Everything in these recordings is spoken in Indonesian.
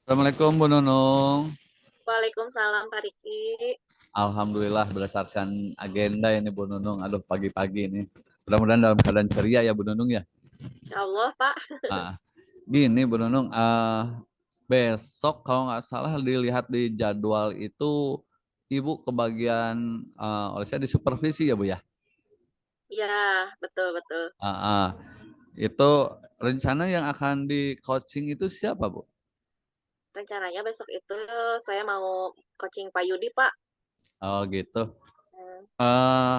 Assalamualaikum Bu Nunung. Waalaikumsalam Pak Riki. Alhamdulillah berdasarkan agenda ini Bu Nunung. Aduh pagi-pagi ini. Mudah-mudahan dalam keadaan ceria ya Bu Nunung ya. Ya Allah Pak. Ah, gini Bu Nunung, besok kalau nggak salah dilihat di jadwal itu Ibu kebagian oleh saya di supervisi ya Bu ya. Ya, betul betul. Ah, ah. Itu rencana yang akan di coaching itu siapa Bu? Rencananya besok itu saya mau coaching Pak Yudi Pak. Oh gitu. Hmm, eh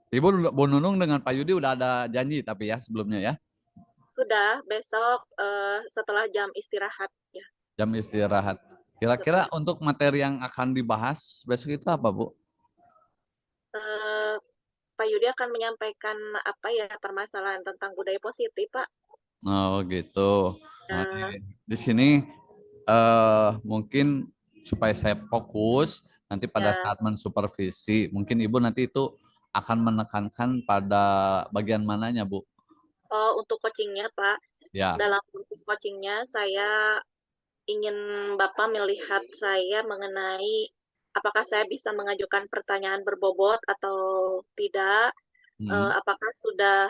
Ibu Bu Nunung dengan Pak Yudi udah ada janji tapi ya sebelumnya ya. Sudah besok setelah jam istirahat ya. Jam istirahat. Kira-kira Setelah untuk materi yang akan dibahas besok itu apa, Bu? eh, Pak Yudi akan menyampaikan apa ya permasalahan tentang budaya positif Pak. Oh, gitu. Nah, di, Nah, di sini mungkin supaya saya fokus nanti pada ya. saat mensupervisi, mungkin Ibu nanti itu akan menekankan pada bagian mananya, Bu? Oh, untuk coachingnya Pak. Ya. Dalam proses coachingnya saya ingin Bapak melihat saya mengenai apakah saya bisa mengajukan pertanyaan berbobot atau tidak, Hmm. apakah sudah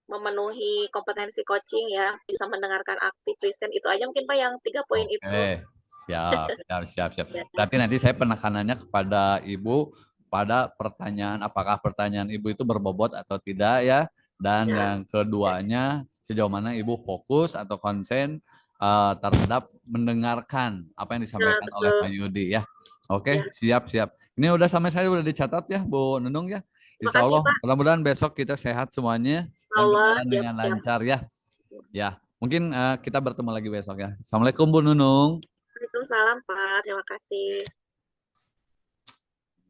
memenuhi kompetensi coaching ya, bisa mendengarkan aktif, listen, itu aja mungkin Pak yang 3 poin itu. Oke, siap. Ya, Berarti nanti saya penekanannya kepada Ibu pada pertanyaan, apakah pertanyaan Ibu itu berbobot atau tidak ya. Dan ya, yang keduanya, sejauh mana Ibu fokus atau konsen terhadap mendengarkan apa yang nah disampaikan oleh betul, Pak Yudi ya. Oke, ya. siap. Ini udah sampai saya udah dicatat ya, Bu Nunung ya. Terima Insya kasih Allah, Pak. mudah-mudahan besok kita sehat semuanya dan Allah, berjalan siap dengan siap. lancar ya. Ya, mungkin kita bertemu lagi besok ya. Assalamualaikum Bu Nunung. Waalaikumsalam Pak, terima kasih.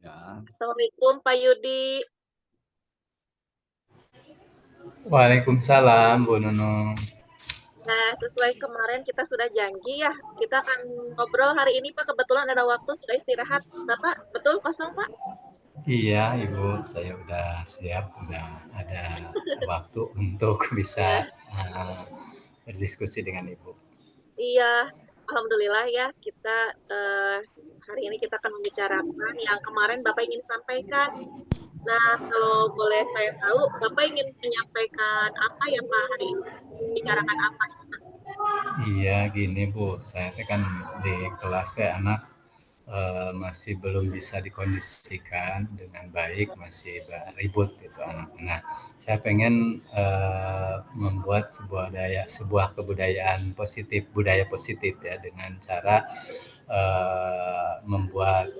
Ya. Assalamualaikum Pak Yudi. Waalaikumsalam Bu Nunung. Nah, sesuai kemarin kita sudah janji ya, kita akan ngobrol hari ini Pak, kebetulan ada waktu sudah istirahat. Bapak, betul kosong Pak? Iya Ibu, saya udah siap, udah ada waktu untuk bisa Ya, berdiskusi dengan Ibu. iya, alhamdulillah ya kita hari ini kita akan membicarakan yang kemarin Bapak ingin sampaikan. Nah, kalau boleh saya tahu, Bapak ingin menyampaikan apa ya Pak hari ini? Bicarakan apa? Iya gini Bu, saya kan di kelas saya anak masih belum bisa dikondisikan dengan baik, masih ribut gitu anak. Nah, saya pengen membuat sebuah kebudayaan positif, budaya positif ya dengan cara membuat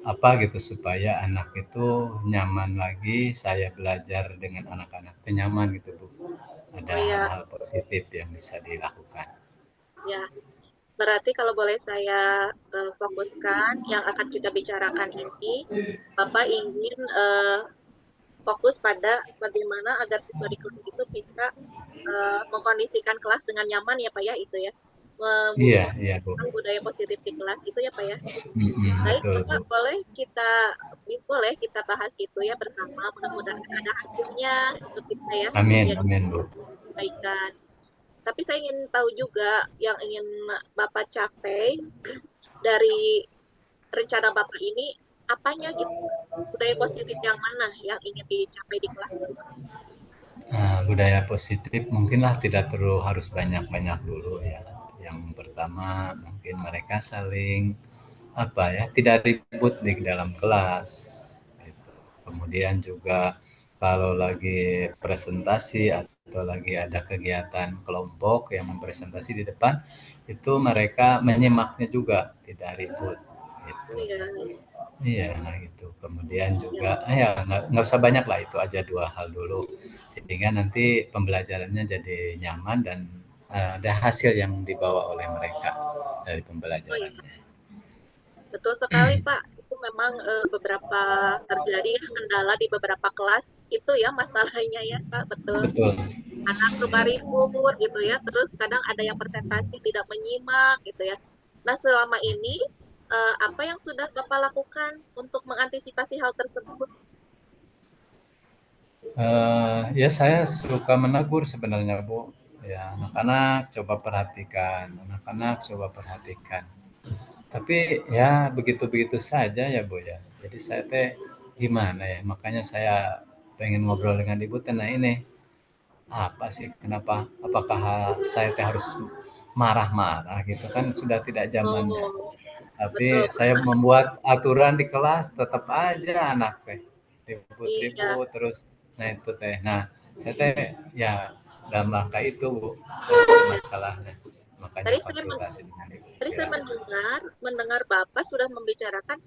apa gitu supaya anak itu nyaman lagi saya belajar dengan anak-anak itu nyaman gitu Bu. Oh Ada ya, hal-hal positif yang bisa dilakukan. ya. Berarti kalau boleh saya fokuskan yang akan kita bicarakan ini, Bapak ingin fokus pada bagaimana agar siswa di kelas itu bisa mengkondisikan kelas dengan nyaman ya Pak ya itu ya, Iya, iya Bu. membuat budaya positif di kelas itu ya Pak ya. Baik Betul Bu. Bapak, boleh kita bahas gitu ya bersama, mudah-mudahan ada hasilnya untuk kita ya Amin, yang amin Bu. baikkan. Tapi saya ingin tahu juga yang ingin Bapak capai dari rencana Bapak ini apanya gitu, budaya positif yang mana yang ingin dicapai di kelas itu? Budaya positif mungkinlah tidak perlu harus banyak-banyak dulu ya. Yang pertama mungkin mereka saling apa ya, tidak ribut di dalam kelas gitu. Kemudian juga kalau lagi presentasi atau lagi ada kegiatan kelompok yang mempresentasi di depan, itu mereka menyimaknya juga, tidak ribut Oh gitu. ya, Iya, nah itu. Kemudian ya, juga, ya nggak usah banyak lah, itu aja dua hal dulu. Sehingga nanti pembelajarannya jadi nyaman dan ada hasil yang dibawa oleh mereka dari oh ya. pembelajarannya. Betul sekali Pak. Itu memang beberapa terjadi ya kendala di beberapa kelas itu ya masalahnya ya Pak. Betul. Betul. Anak suka Ya. ribut gitu ya. Terus kadang ada yang presentasi tidak menyimak gitu ya. Nah selama ini apa yang sudah Bapak lakukan untuk mengantisipasi hal tersebut? Ya saya suka menegur sebenarnya Bu. Ya, anak-anak coba perhatikan, anak-anak coba perhatikan. Tapi ya begitu-begitu saja ya Bu ya. Jadi saya teh gimana ya, makanya saya pengen ngobrol dengan Ibu teh nah ini. Apa sih, kenapa? Apakah saya teh harus marah-marah gitu kan sudah tidak zamannya. Oh, betul Tapi saya Pak. membuat aturan di kelas tetap aja anak teh Iya, ribut-ribut terus. Nah itu teh. Nah saya teh ya dalam rangka itu Bu, saya teh masalahnya. Makanya tadi konsultasi dengan Ibu. tadi saya Ya. mendengar Bapak sudah membicarakan,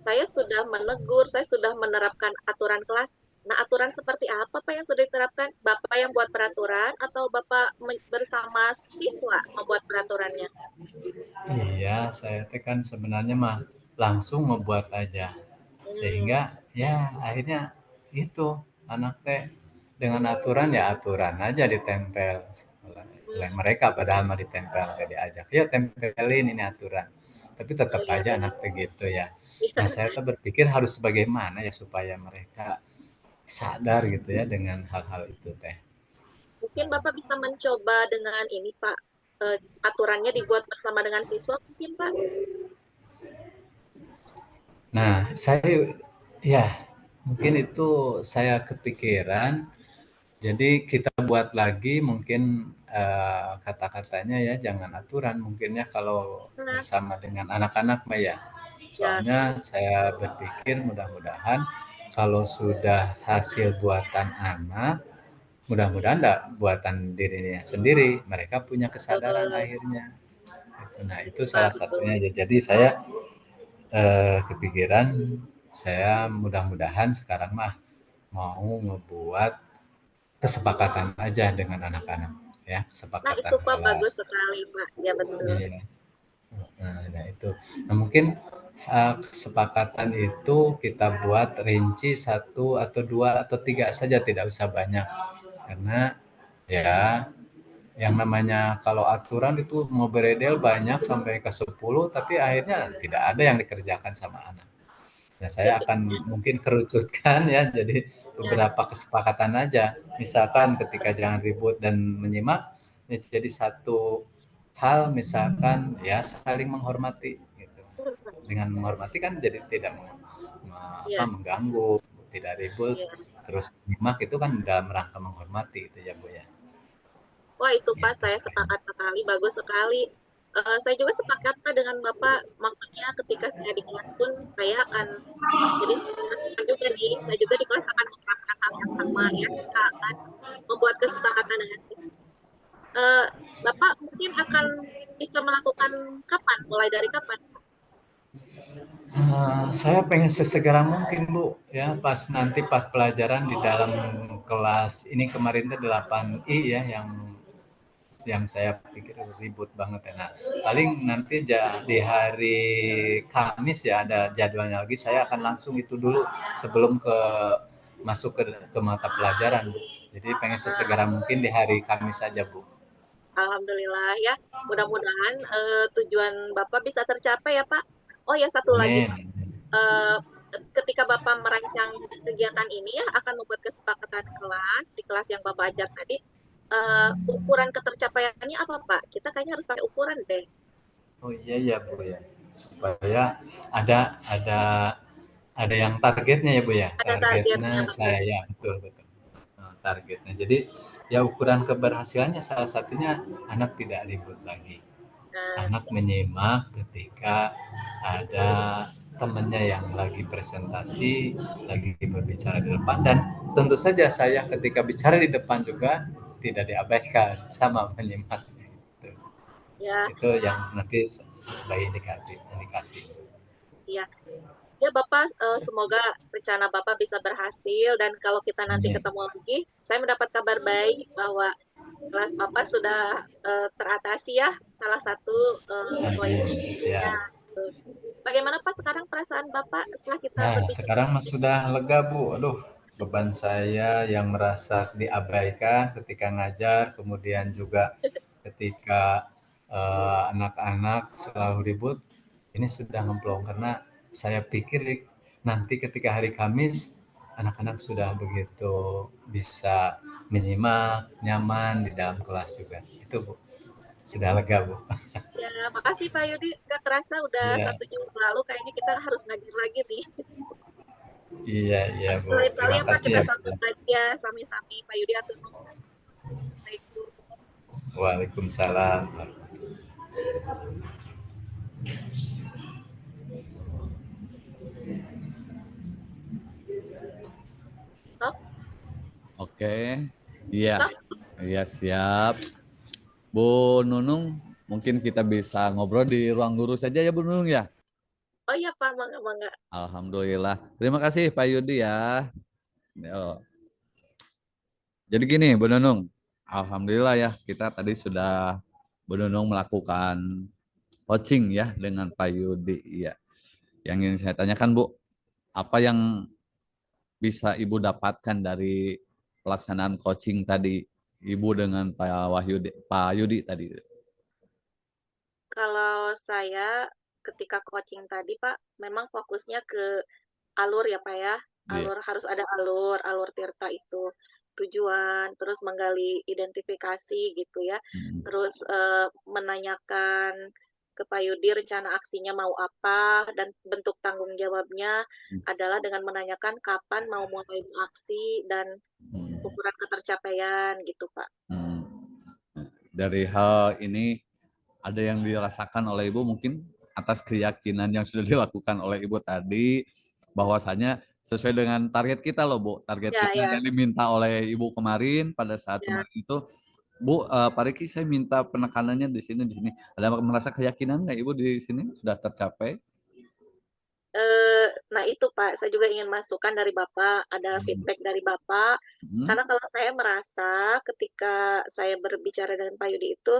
saya sudah menegur, saya sudah menerapkan aturan kelas. Nah, aturan seperti apa Pak yang sudah diterapkan? Bapak yang buat peraturan atau Bapak bersama siswa membuat peraturannya? Iya, saya teh kan sebenarnya mah langsung membuat aja. Hmm, Sehingga ya akhirnya itu anak teh dengan aturan ya aturan aja ditempel oleh hmm, mereka padahal mah ditempel kayak diajak. Ya tempelin ini aturan. Tapi tetap iya, aja iya. anak teh gitu ya. Iya, Nah, saya tuh berpikir harus bagaimana ya supaya mereka sadar gitu ya dengan hal-hal itu teh. mungkin Bapak bisa mencoba dengan ini Pak, aturannya dibuat bersama dengan siswa mungkin Pak. Nah, saya ya mungkin itu saya kepikiran. Jadi kita buat lagi mungkin kata-katanya ya jangan aturan mungkinnya kalau Nah, bersama dengan anak-anak mah ya. ya, Soalnya saya berpikir mudah-mudahan kalau sudah hasil buatan anak, mudah-mudahan enggak buatan dirinya sendiri, mereka punya kesadaran betul, akhirnya. Nah, itu Pak, salah betul. satunya. Jadi saya kepikiran saya mudah-mudahan sekarang mah mau ngebuat kesepakatan aja dengan anak-anak ya, Nah, kesepakatan itu Pak bagus kelas. sekali Pak. Ya betul. Iya, nah itu. Nah mungkin kesepakatan itu kita buat rinci satu atau dua atau tiga saja, tidak usah banyak. Karena ya yang namanya kalau aturan itu mau beredel banyak sampai ke 10 tapi akhirnya tidak ada yang dikerjakan sama anak. Nah, saya akan mungkin kerucutkan ya, jadi Ya, beberapa kesepakatan aja. Misalkan ketika jangan ribut dan menyimak, ya jadi satu hal misalkan ya saling menghormati gitu. Dengan menghormati kan jadi tidak ya, mengganggu, tidak ribut, ya. terus menyimak itu kan dalam rangka menghormati itu ya Bu ya. Wah, itu Pak, Gitu. saya sepakat sekali, bagus sekali. Saya juga sepakat Pak dengan Bapak, maksudnya ketika saya di kelas pun saya akan jadi saya juga nih, saya juga di kelas akan menerapkan hal yang sama ya, kita akan membuat kesepakatan dengan eh, Bapak mungkin akan bisa melakukan kapan, mulai dari kapan? Saya pengen sesegera mungkin Bu ya pas pelajaran di dalam kelas ini kemarin tuh 8I ya yang saya pikir ribut banget ya. Nah, paling nanti di hari Kamis ya ada jadwalnya lagi saya akan langsung itu dulu sebelum masuk ke mata pelajaran Bu. Jadi pengen Nah, sesegera mungkin di hari Kamis saja Bu. Alhamdulillah ya, mudah-mudahan tujuan Bapak bisa tercapai ya Pak. Oh ya, satu lagi Pak, Amin. eh, ketika Bapak merancang kegiatan ini ya akan membuat kesepakatan kelas di kelas yang Bapak ajar tadi. Ukuran ketercapaiannya apa Pak? Kita kayaknya harus pakai ukuran deh. Oh iya ya Bu ya. Supaya ada ada yang targetnya ya Bu ya. Ada targetnya Targetnya betul. saya betul betul. Targetnya. Jadi ya ukuran keberhasilannya salah satunya anak tidak ribut lagi. Nah, Anak menyimak ketika ada temannya yang lagi presentasi, lagi berbicara di depan dan tentu saja saya ketika bicara di depan juga tidak diabaikan sama menyimak itu. ya, Itu yang nanti sebagai indikasi. ya, ya Bapak, semoga rencana Bapak bisa berhasil dan kalau kita nanti Amin. ketemu lagi, saya mendapat kabar baik bahwa kelas Bapak sudah teratasi ya salah satu poinnya. Amin. Siap. Bagaimana Pak sekarang perasaan Bapak setelah kita Nah, berbicara? sekarang mas sudah lega, Bu. Aduh, beban saya yang merasa diabaikan ketika ngajar, kemudian juga ketika anak-anak selalu ribut, ini sudah ngeplong karena saya pikir nanti ketika hari Kamis anak-anak sudah begitu bisa minimal nyaman di dalam kelas juga. Itu Bu, sudah lega Bu. Ya, makasih Pak Yudi. Nggak kerasa udah Iya, 1 jam lalu. Kayaknya kita harus ngajar lagi nih. iya, iya Bu. Lain kali Terima ya Pak, kasih kita ya Bu. sambut lagi ya. Sami-sami Pak Yudi atau Assalamualaikum. Waalaikumsalam. Stop, Oke, iya, stop. iya siap. Bu Nunung, mungkin kita bisa ngobrol di ruang guru saja ya Bu Nunung ya. Oh iya Pak, mangga-mangga. Alhamdulillah. Terima kasih Pak Yudi ya. Yo. Jadi gini Bu Nunung, Alhamdulillah ya kita tadi sudah Bu Nunung melakukan coaching ya dengan Pak Yudi ya. Yang ingin saya tanyakan Bu, apa yang bisa Ibu dapatkan dari pelaksanaan coaching tadi Ibu dengan Pak Yudi tadi? Kalau saya ketika coaching tadi Pak, memang fokusnya ke alur ya Pak ya. Iya. Harus ada alur Tirta itu tujuan, terus menggali identifikasi gitu ya. Mm, Terus menanyakan ke Pak Yudi rencana aksinya mau apa dan bentuk tanggung jawabnya mm, adalah dengan menanyakan kapan mau mulai aksi dan mm, ukuran ketercapaian gitu Pak. mm. Nah, dari hal ini ada yang dirasakan oleh Ibu mungkin atas keyakinan yang sudah dilakukan oleh Ibu tadi bahwasanya sesuai dengan target kita loh Bu, target Ya, kita ya, yang diminta oleh Ibu kemarin pada saat ya. kemarin itu Bu, Pak Riki saya minta penekanannya di sini di sini. Ada merasa keyakinan nggak Ibu di sini sudah tercapai? Nah itu Pak, saya juga ingin masukkan dari Bapak, ada Hmm. feedback dari Bapak. Hmm. Karena kalau saya merasa ketika saya berbicara dengan Pak Yudi itu,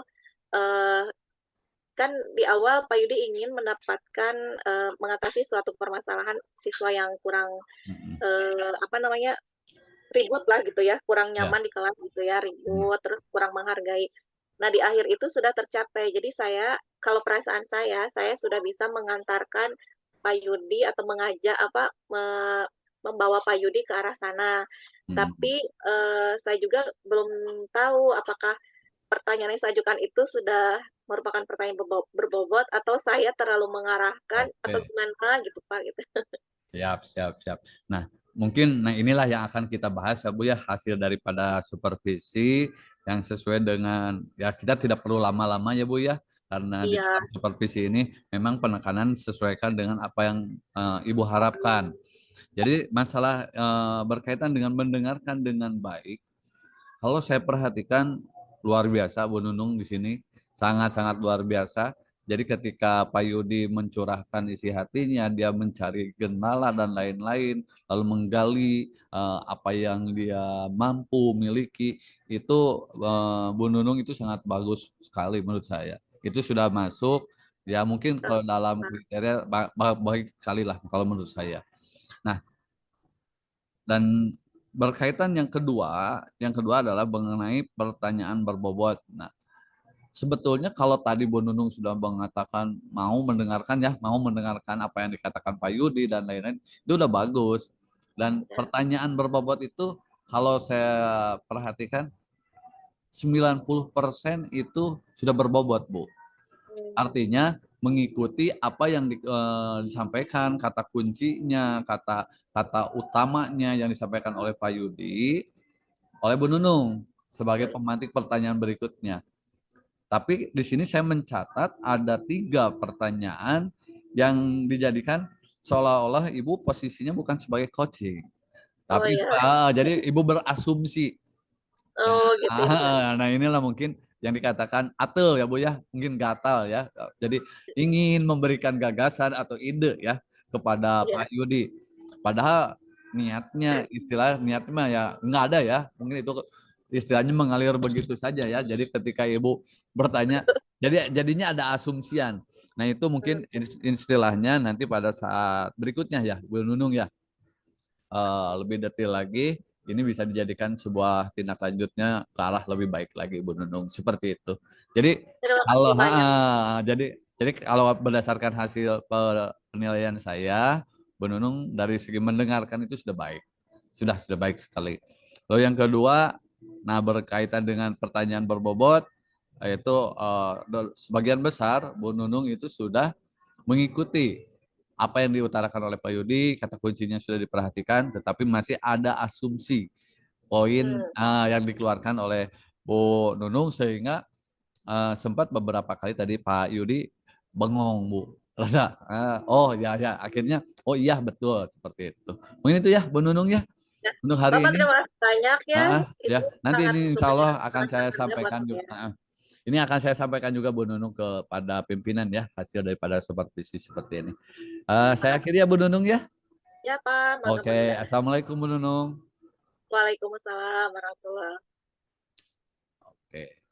eh, kan di awal Pak Yudi ingin mendapatkan mengatasi suatu permasalahan siswa yang kurang Hmm. apa namanya ribut lah gitu ya, kurang Ya. nyaman di kelas gitu ya, Hmm. ribut, terus kurang menghargai. Nah di akhir itu sudah tercapai. Jadi saya, kalau perasaan saya sudah bisa mengantarkan Pak Yudi atau mengajak apa membawa Pak Yudi ke arah sana. Hmm. Tapi saya juga belum tahu apakah pertanyaan yang saya ajukan itu sudah merupakan pertanyaan berbobot atau saya terlalu mengarahkan atau Oke. gimana gitu Pak gitu. Siap, siap, siap. Nah, mungkin inilah yang akan kita bahas ya Bu ya, hasil daripada supervisi yang sesuai dengan ya kita tidak perlu lama-lama ya Bu ya, karena di Iya, dalam supervisi ini memang penekanan sesuaikan dengan apa yang Ibu harapkan. Jadi masalah berkaitan dengan mendengarkan dengan baik, kalau saya perhatikan luar biasa Bu Nunung di sini, sangat-sangat luar biasa. Jadi ketika Pak Yudi mencurahkan isi hatinya, dia mencari gendala dan lain-lain, lalu menggali apa yang dia mampu miliki, itu Bu Nunung itu sangat bagus sekali menurut saya. Itu sudah masuk, ya mungkin kalau dalam kriteria baik sekali lah kalau menurut saya. Nah, dan berkaitan yang kedua adalah mengenai pertanyaan berbobot. Nah, sebetulnya kalau tadi Bu Nunung sudah mengatakan mau mendengarkan apa yang dikatakan Pak Yudi dan lain-lain, itu udah bagus. Dan ya. pertanyaan berbobot itu kalau saya perhatikan 90% itu sudah berbobot, Bu. Artinya mengikuti apa yang disampaikan, kata kuncinya, kata kata utamanya yang disampaikan oleh Pak Yudi, oleh Bu Nunung sebagai pemantik pertanyaan berikutnya. Tapi di sini saya mencatat ada 3 pertanyaan yang dijadikan seolah-olah Ibu posisinya bukan sebagai coaching, Oh tapi ya. jadi Ibu berasumsi. Oh gitu ya. Nah inilah mungkin yang dikatakan atel ya Bu ya, mungkin gatal ya. Jadi ingin memberikan gagasan atau ide ya kepada Iya. Pak Yudi. Padahal niatnya ya nggak ada ya. Mungkin itu istilahnya mengalir begitu saja ya. Jadi ketika Ibu bertanya, jadinya ada asumsian. Nah itu mungkin istilahnya nanti pada saat berikutnya ya Bu Nunung ya lebih detail lagi, ini bisa dijadikan sebuah tindak lanjutnya ke arah lebih baik lagi Bu Nunung seperti itu. Jadi Terima kalau kasih banyak. jadi kalau berdasarkan hasil penilaian saya, Bu Nunung dari segi mendengarkan itu sudah baik, sudah baik sekali. Lalu yang kedua Nah, berkaitan dengan pertanyaan berbobot, yaitu sebagian besar Bu Nunung itu sudah mengikuti apa yang diutarakan oleh Pak Yudi, kata kuncinya sudah diperhatikan, tetapi masih ada asumsi poin yang dikeluarkan oleh Bu Nunung sehingga sempat beberapa kali tadi Pak Yudi bengong Bu. Rasa, oh ya ya, akhirnya oh iya betul seperti itu. Mungkin itu ya Bu Nunung ya Ya, untuk hari Bapak ini. terima kasih banyak ya. Ya, Ini nanti sangat ini insya sumber Allah yang akan sangat saya berharga buat sampaikan juga. saya. Ini akan saya sampaikan juga Bu Nunung kepada pimpinan ya hasil daripada supervisi seperti ini. Saya akhiri ya Bu Nunung ya. Ya Pak, mangga Oke, kuliah. assalamualaikum Bu Nunung. Waalaikumsalam warahmatullahi. Oke.